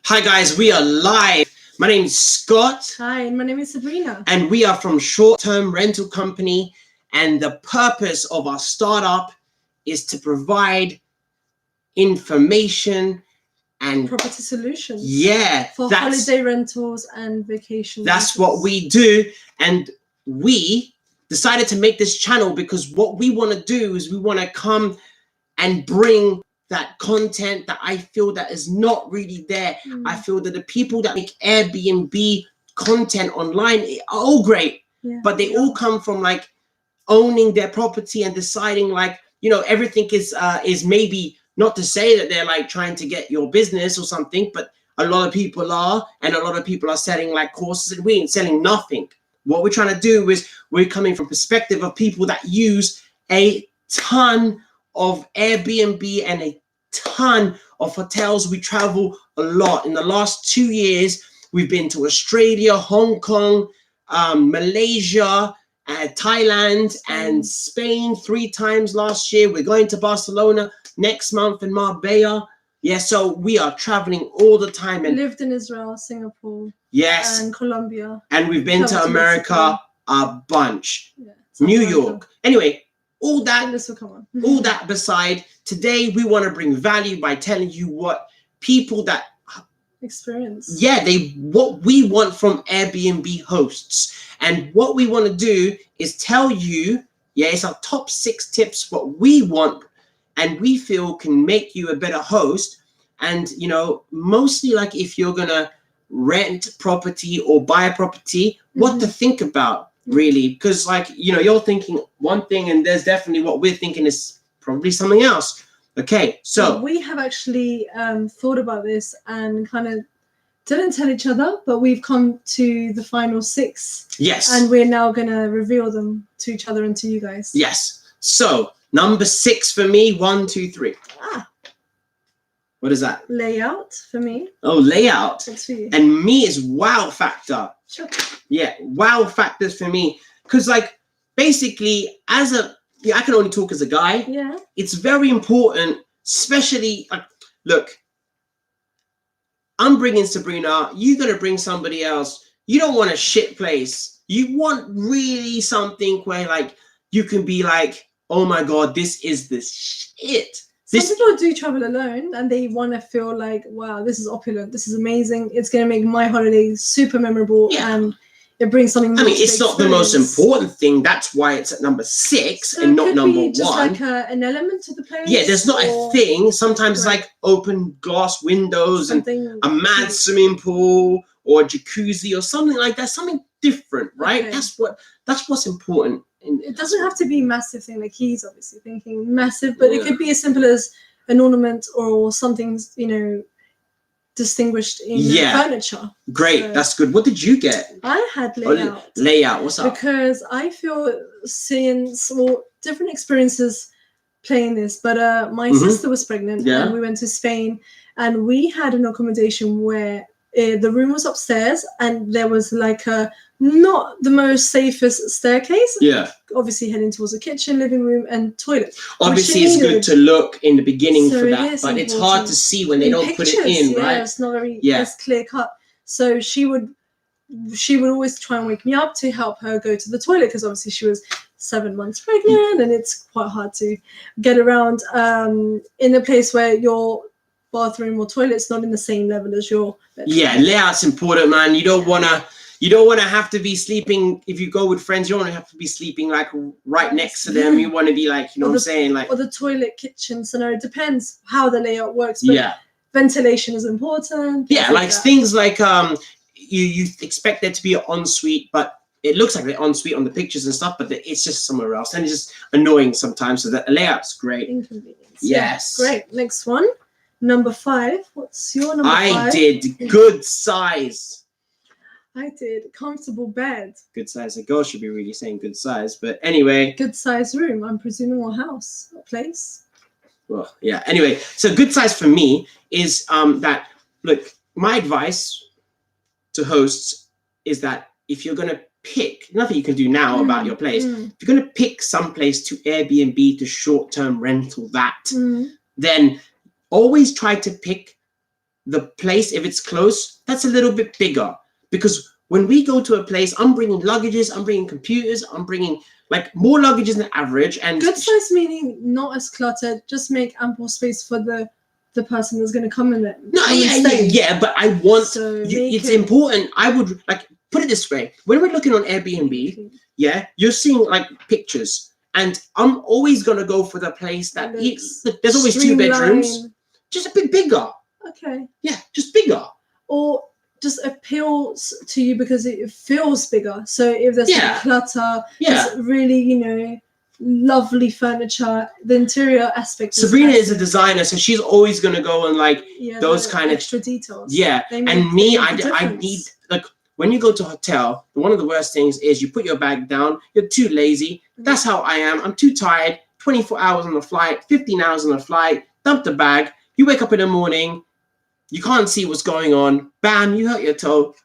Hi guys, we are live. My name is Scott. Hi, and my name is Sabrina. And we are from Short-Term Rental Company. And the purpose of our startup is to provide information and property solutions. Yeah. For holiday rentals and vacation That's rentals. what we do. And we decided to make this channel because what we want to do is we want to come and bring that content that I feel that is not really there. I feel that the people that make Airbnb content online are all great, but they all come from like owning their property and deciding like, you know, everything is maybe not to say that they're like trying to get your business or something, but a lot of people are, and a lot of people are selling like courses, and we ain't selling nothing. What we're trying to do is we're coming from perspective of people that use a ton of Airbnb and a ton of hotels. We travel a lot. In the last 2 years, we've been to Australia, Hong Kong, Malaysia, Thailand, and Spain 3 times last year. We're going to Barcelona next month in Marbella. Yeah, so we are traveling all the time. And lived in Israel, Singapore, yes, and Colombia. And we've been to America a bunch. New York. Anyway, all that beside, today we want to bring value by telling you what people that experience. What we want from Airbnb hosts. And what we want to do is tell you, it's our top 6 tips, what we want and we feel can make you a better host. And, you know, mostly like if you're going to rent property or buy a property, what to think about. Really, because like, you know, you're thinking one thing and there's definitely what we're thinking is probably something else. Okay, so we have actually thought about this and kind of didn't tell each other, but we've come to the final 6. Yes, and we're now gonna reveal them to each other and to you guys. Yes. So number 6 for me, 1, 2, 3. What is that? Layout for me. Oh, layout. What's for you? And me is wow factor. Sure. Yeah, wow factors for me. Because like basically I can only talk as a guy. Yeah. It's very important, especially look, I'm bringing Sabrina, you're going to bring somebody else. You don't want a shit place. You want really something where like you can be like, oh my God, this is the shit. Some people do travel alone and they want to feel like, wow, this is opulent. This is amazing. It's going to make my holiday super memorable. And it brings something. I mean, it's not the most important thing. That's why it's at number 6 and not number 1. Just like an element to the place. Yeah, there's not a thing. Sometimes it's like open glass windows and a mad swimming pool or a jacuzzi or something like that. Something different, right? That's what's important. It doesn't have to be a massive thing. Like he's obviously thinking massive, but it could be as simple as an ornament or something, you know, distinguished in furniture. Great, so, that's good. What did you get? I had layout. Layout, what's up? Because I feel seeing different experiences playing this, but my sister was pregnant and we went to Spain and we had an accommodation where the room was upstairs and there was like a not the most safest staircase. Obviously heading towards the kitchen, living room and toilet. Obviously it's good to look in the beginning for that, but it's hard to see when they don't put it in, right? It's not very clear cut. So she would always try and wake me up to help her go to the toilet because obviously she was 7 months pregnant and it's quite hard to get around in a place where your bathroom or toilet's not in the same level as your bedroom. Layout's important, man. You don't want to have to be sleeping. If you go with friends, you don't want to have to be sleeping like right next to them. You want to be like, you know what I'm saying? Like, or the toilet, kitchen scenario. It depends how the layout works. But ventilation is important. Things like you expect there to be an ensuite, but it looks like the ensuite on the pictures and stuff, but it's just somewhere else. And it's just annoying sometimes. So the layout's great. Inconvenience. Yes. Great. Next one. Number 5. What's your number 5? I did good size. I did comfortable bed. Good size. A girl should be really saying good size, but anyway. Good size room. I'm presuming a house, a place. Well, yeah. Anyway, so good size for me is that. Look, my advice to hosts is that if you're gonna pick, nothing you can do now about your place. If you're gonna pick some place to Airbnb to short-term rental then always try to pick the place, if it's close, that's a little bit bigger. Because when we go to a place, I'm bringing luggages, I'm bringing computers, I'm bringing like more luggages than average. And good size meaning not as cluttered, just make ample space for the person that's going to come in there. No, yeah, but I want, it's important. I would, like, put it this way. When we're looking on Airbnb, yeah, you're seeing like pictures. And I'm always going to go for the place that there's always 2 bedrooms. Just a bit bigger. Okay. Yeah, just bigger. Or just appeals to you because it feels bigger. So if there's some clutter, it's really, you know, lovely furniture, the interior aspect. Sabrina is a designer, so she's always going to go on like those kind of extra details. Yeah, and me, I need, like, when you go to a hotel, one of the worst things is you put your bag down, you're too lazy. That's how I am. I'm too tired. 24 hours on the flight, 15 hours on the flight, dump the bag. You wake up in the morning, you can't see what's going on. Bam, you hurt your toe.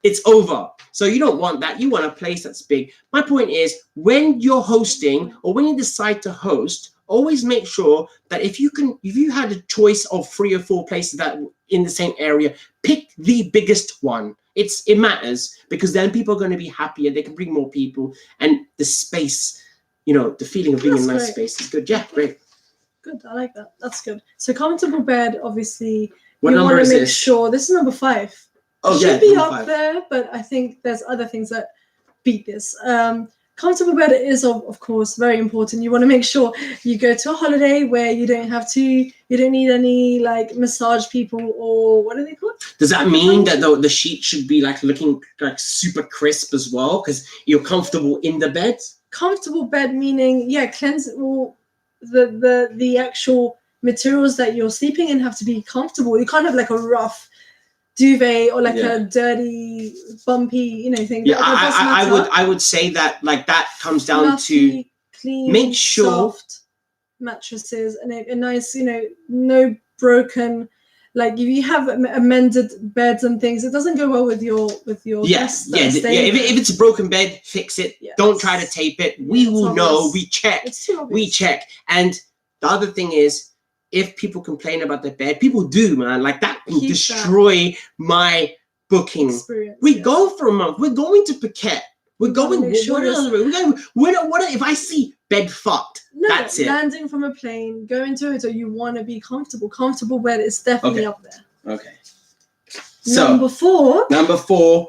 It's over. So you don't want that. You want a place that's big. My point is, when you're hosting or when you decide to host, always make sure that if you had a choice of 3 or 4 places that in the same area, pick the biggest one. It matters, because then people are going to be happier. They can bring more people, and the space, you know, the feeling of being in a nice space is good. Yeah, great. Good. I like that. That's good. So comfortable bed, obviously. What number is this? You want to make sure this is number 5. Oh, should be up there, but I think there's other things that beat this. Comfortable bed is of course very important. You want to make sure you go to a holiday where you don't need any like massage people, or what are they called? Does that mean that the sheet should be like looking like super crisp as well, because you're comfortable in the bed? Comfortable bed meaning cleanse all the actual materials that you're sleeping in have to be comfortable. You can't have like a rough duvet or like a dirty, bumpy, thing. Yeah, I would say that like that comes down fluffy, to clean, make sure soft mattresses and a nice, no broken. Like if you have amended beds and things, it doesn't go well with your guests. If it's a broken bed, fix it. Yes. Don't try to tape it. We will know. We check. We check. And the other thing is, if people complain about the bed, people do, man. Like that will destroy my booking. Experience, we go for a month. We're going to Phuket. We're going. What if I see bed fucked? No, that's it. Landing from a plane, going to a hotel, you want to be comfortable. Comfortable bed is definitely up there. Okay. So number 4.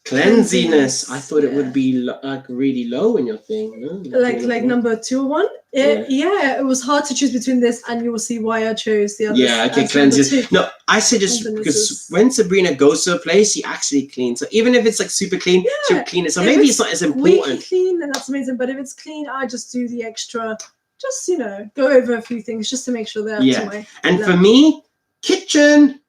Cleanliness. I thought it would be like really low in your thing. No? Like number 2 or 1. It was hard to choose between this, and you will see why I chose the other. Yeah, okay, cleanliness. No, I suggest, because when Sabrina goes to a place, she actually cleans. So even if it's like super clean, she'll clean it. So maybe it's not as important. Clean, then that's amazing. But if it's clean, I just do the extra. Just go over a few things just to make sure they're up to my and level. For me, kitchen.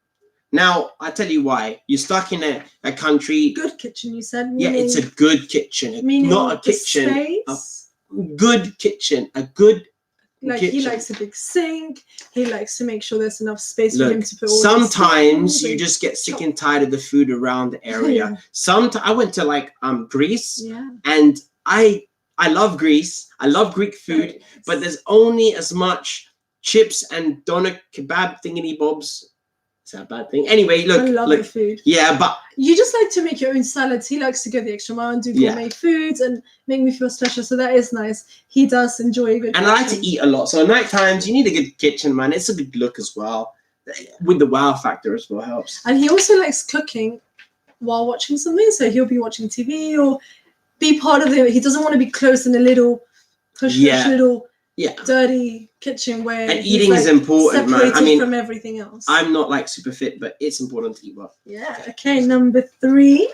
Now, I'll tell you why. You're stuck in a country. Good kitchen, you said? Yeah, it's a good kitchen. Not a kitchen. Space? A good kitchen. A good kitchen. He likes a big sink. He likes to make sure there's enough space for him to put all sometimes you just get sick and tired of the food around the area. Sometimes I went to like Greece. Yeah. And I love Greece. I love Greek food. But there's only as much chips and doner kebab thingy bobs. Is that a bad thing? Anyway, look. I love the food. Yeah, but you just like to make your own salads. He likes to go the extra mile and do gourmet foods and make me feel special. So that is nice. He does enjoy a good kitchen. I like to eat a lot. So at night times, you need a good kitchen, man. It's a good look as well. With the wow factor as well helps. And he also likes cooking while watching something. So he'll be watching TV or be part of it. He doesn't want to be close in a little dirty kitchen where and eating is important, man. I mean, from everything else. I'm not like super fit, but it's important to eat well. Yeah. Okay. Number 3.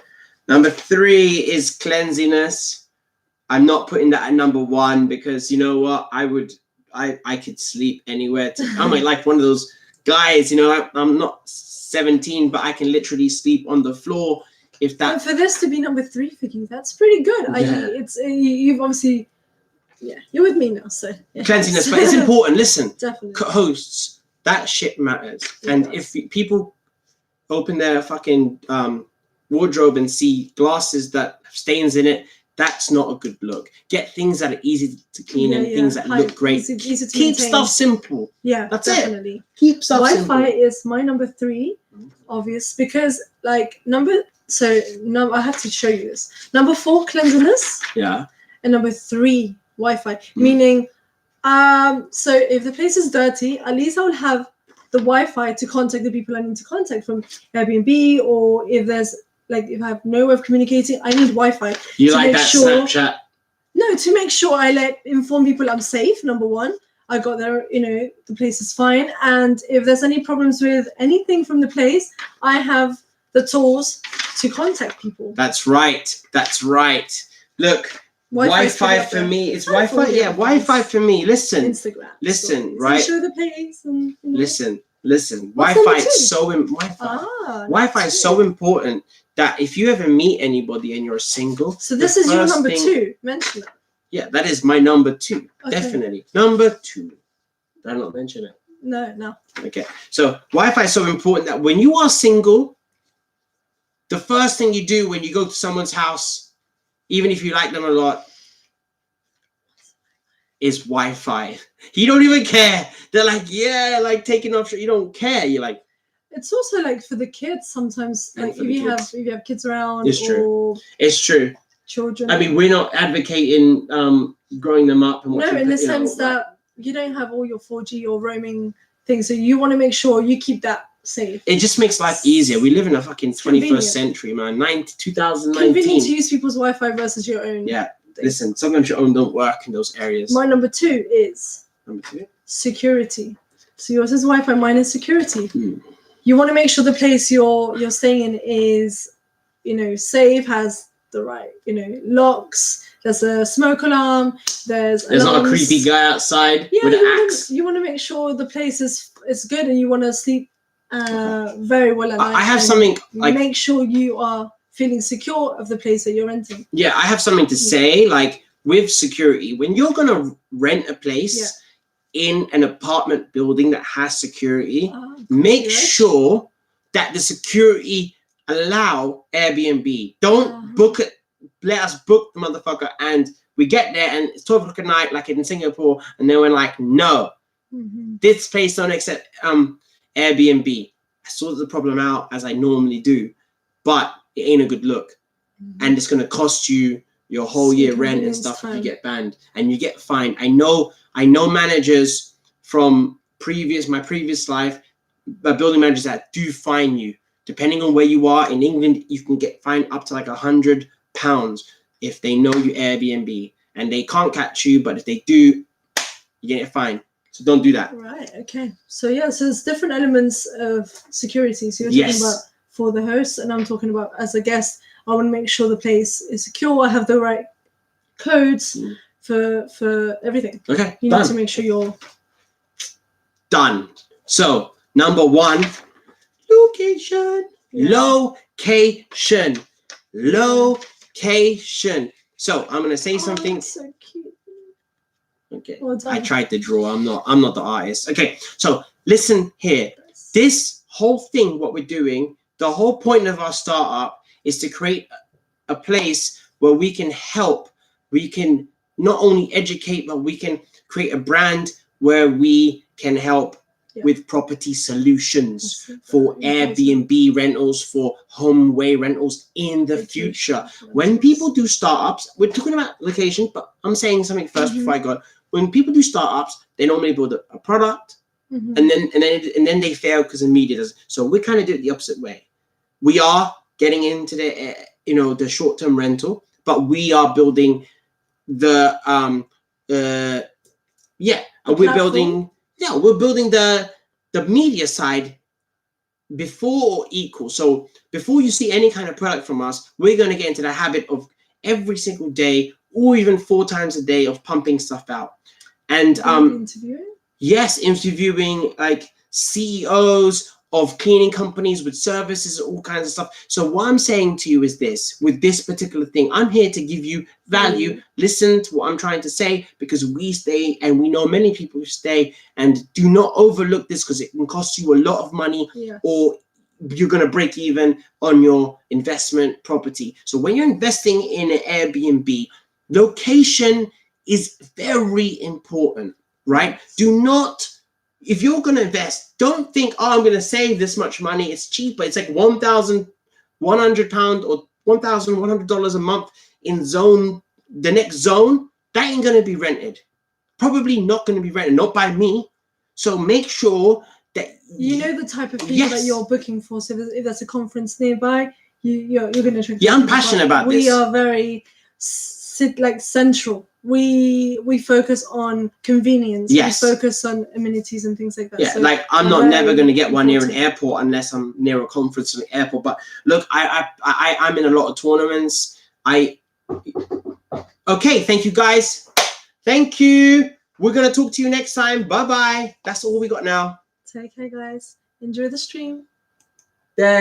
Number 3 is cleanliness. I'm not putting that at number 1 because you know what? I could sleep anywhere. I'm like one of those guys. I'm not 17, but I can literally sleep on the floor. If that. And for this to be number 3 for you, that's pretty good. Yeah. You've obviously. Yeah, you're with me now, so cleanliness, but it's important. Listen, definitely. Hosts, that shit matters. And if people open their fucking wardrobe and see glasses that have stains in it, That's not a good look. Get things that are easy to clean and things that look great. Easy to Keep maintain. stuff simple. Yeah, that's definitely. it. Keep stuff Wi-Fi simple. is my number 3, obvious, because like I have to show you this. Number 4, cleanliness. Yeah. And number 3, Wi-Fi. Meaning, so if the place is dirty, at least I will have the Wi-Fi to contact the people I need to contact from Airbnb, or if there's if I have no way of communicating, I need Wi-Fi. You to like make that sure, Snapchat? No, to make sure I inform people I'm safe. Number 1, I got there, the place is fine. And if there's any problems with anything from the place, I have the tools to contact people. That's right. That's right. Look, Wi-Fi for me is Wi-Fi. Yeah, Wi-Fi for me. Listen, Instagram. Listen, right? Show the place and listen. Wi-Fi is Wi-Fi is so important that if you ever meet anybody and you're single, so this is your number 2. Mention it. Yeah, that is my number 2. Okay. Definitely number 2. Did I not mention it? No. Okay, so Wi-Fi is so important that when you are single, the first thing you do when you go to someone's house, even if you like them a lot, is Wi-Fi. You don't even care. They're like, yeah, like taking off. You don't care. You're like. It's also like for the kids sometimes. Like if you have kids around. It's true. It's true. Children. I mean, we're not advocating growing them up and watching. No, in the sense that you don't have all your 4G or roaming things, so you want to make sure you keep that safe. It just makes life easier. We live in a fucking 21st century, man. 2019. Convenient to use people's Wi-Fi versus your own. Yeah. Listen, sometimes your own don't work in those areas. My number 2 is security. So yours is Wi-Fi, mine is security. You want to make sure the place you're staying in is, safe, has the right, locks. There's a smoke alarm. There's not a creepy guy outside with an axe. You want to make sure the place is good, and you want to sleep very well at night. I have something like make sure you are feeling secure of the place that you're renting. Yeah, I have something to say. Like with security, when you're gonna rent a place in an apartment building that has security, make sure that the security allow Airbnb. Don't book it. Let us book the motherfucker, and we get there and it's 12 o'clock at night, like in Singapore, and then we're like, no, this place don't accept Airbnb. I sort the problem out as I normally do, but it ain't a good look, and it's gonna cost you your whole year rent and stuff if you get banned and you get fined. I know managers from my previous life, building managers that do fine you. Depending on where you are in England, you can get fined up to like £100 if they know you Airbnb, and they can't catch you, but if they do, you get fined. So don't do that. Right. Okay. So there's different elements of security. So you're talking about for the host, and I'm talking about as a guest. I want to make sure the place is secure. I have the right codes for everything. Okay. You need to make sure you're done. So number 1, location. Location. So I'm gonna say something. That's so cute. Okay. Well done. I tried to draw. I'm not the artist. Okay. So listen here. This whole thing, what we're doing, the whole point of our startup is to create a place where we can help. We can not only educate, but we can create a brand where we can help with property solutions for Airbnb rentals, for home away rentals in the future. When people do startups, we're talking about location, but I'm saying something first before I go. When people do startups, they normally build a product, and then they fail because the media does. So we kind of do it the opposite way. We are getting into the short-term rental, but we are building we're building the media side before or equal. So before you see any kind of product from us, we're going to get into the habit of every single day, or even 4 times a day, of pumping stuff out. And interviewing like CEOs of cleaning companies with services, all kinds of stuff. So what I'm saying to you is this, with this particular thing, I'm here to give you value. Listen to what I'm trying to say, because we stay, and we know many people who stay, and do not overlook this, because it can cost you a lot of money, or you're going to break even on your investment property. So when you're investing in an Airbnb, location is very important, right? Do not, if you're going to invest, don't think, oh, I'm going to save this much money. It's cheaper. It's like £1,100 or $1,100 a month in the next zone. That ain't going to be rented. Probably not going to be rented, not by me. So make sure that you know the type of people that you're booking for. So if there's a conference nearby, you're going to attract. Yeah, I'm passionate about this. We are very central. We focus on convenience. Yes. We focus on amenities and things like that. Yeah, so like I'm never going to get one near an airport unless I'm near a conference in an airport. But look, I'm in a lot of tournaments. Okay, thank you guys. Thank you. We're going to talk to you next time. Bye-bye. That's all we got now. Take care, guys. Enjoy the stream. Yay.